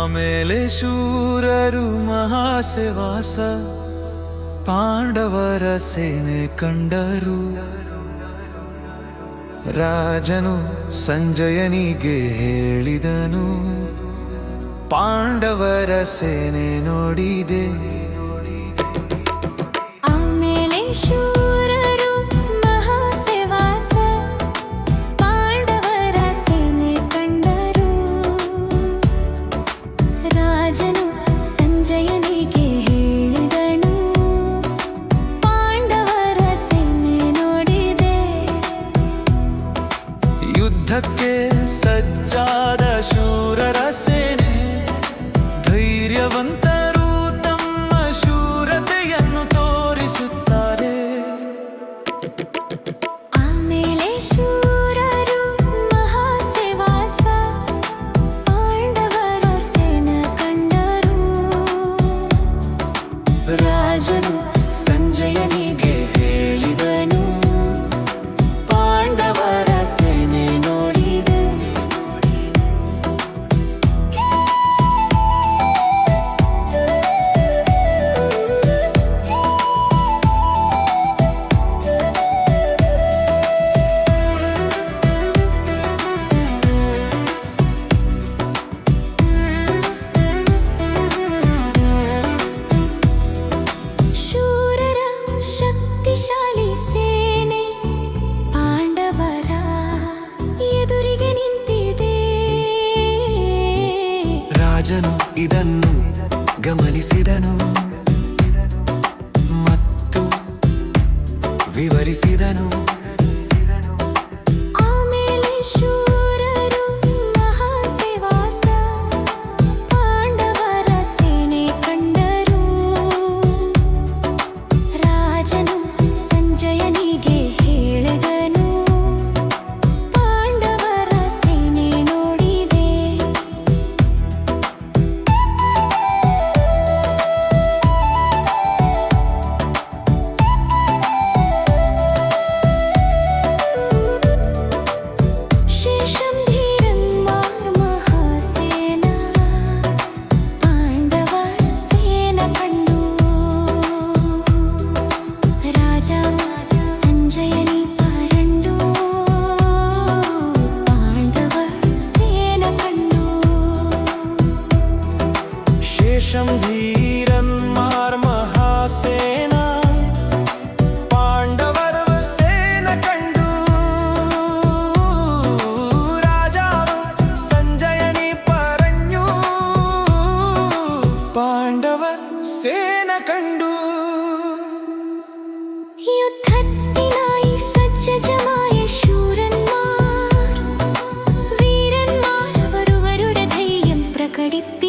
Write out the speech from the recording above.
ಆಮೇಲೆ ಶೂರರು ಮಹಾಸೆವಾಸ ಪಾಂಡವರ ಸೇನೆ ಕಂಡರು. ರಾಜನು ಸಂಜಯನಿಗೆ ಹೇಳಿದನು, ಪಾಂಡವರ ಸೇನೆ ನೋಡಿದೆ. ಆಮೇಲೆ ಶೂರರು ಮಹಾಸೆವಾಸ ಪಾಂಡವರ ಸೇನೆ ಕಂಡರು. ರಾಜನು ಸಂಜಯನಿಗೆ ಹೇಳಿದನು, ಪಾಂಡವರ ಸೇನೆ ನೋಡಿದೆ. ಯುದ್ಧಕ್ಕೆ ಸಜ್ಜಾದ ಶೂರರ ಸೇನೆ, ಧೈರ್ಯವಂತರು ತಮ್ಮ ಶೂರತೆಯನ್ನು ತೋರಿಸುತ್ತಾರೆ. ಆಮೇಲೆ ಶೂರರು ಮಹಾಸೆವಾಸ ಪಾಂಡವರ ಸೇನೆ ಕಂಡರು. ರಾಜನು ಸಂಜಯನಿಗೆ ಹೇಳಿದನು, ಪಾಂಡವರ ಸೇನೆ ನೋಡಿದೆ. ಶೂರರ ಶಕ್ತಿಶಾಲಿ ಸೇನೆ ಪಾಂಡವರ ಎದುರಿಗೆ ನಿಂತಿದೆ. ರಾಜನು ಇದನ್ನು ಗಮನಿಸಿದನು ಮತ್ತು ವಿವರಿಸಿದನು. ಆಮೇಲೆ ಶೂರರು ಮಹಾಸೆವಾಸ ಪಾಂಡವರ ಸೇನೆ ಕಂಡರು. ರಾಜನು ಸಂಜಯನಿಗೆ ಹೇಳಿದನು, ಪಾಂಡವರ ಸೇನೆ ನೋಡಿದೆ. ಶೇಷಂ ಧೀರನ್ಮಾರ್ ಮಹಾಸೇನಾ ಪಾಂಡವರ ಸೇನ ಕಂಡು. ರಾಜ ಸಂಜಯನಿ ಪರಂಡು, ಪಾಂಡವರ ಸೇನ ಕಂಡು. ಶೇಷಂ ಧೀರನ್ಮಾರ್ ಮಹಾಸೇನಾ ಪಾಂಡವರ ಸೇನ ಕಂಡು. ರಾಜಾವು ಸಂಜಯನಿ ಪರಂಜು, ಪಾಂಡವರ ಸೇನ ಕಂಡು. യുദ്ധത്തിനായി സജ്ജമായ ശൂരന്മാർ വീരന്മാർ അവരവരുടെ ധൈര്യം പ്രകടിപ്പിച്ചു.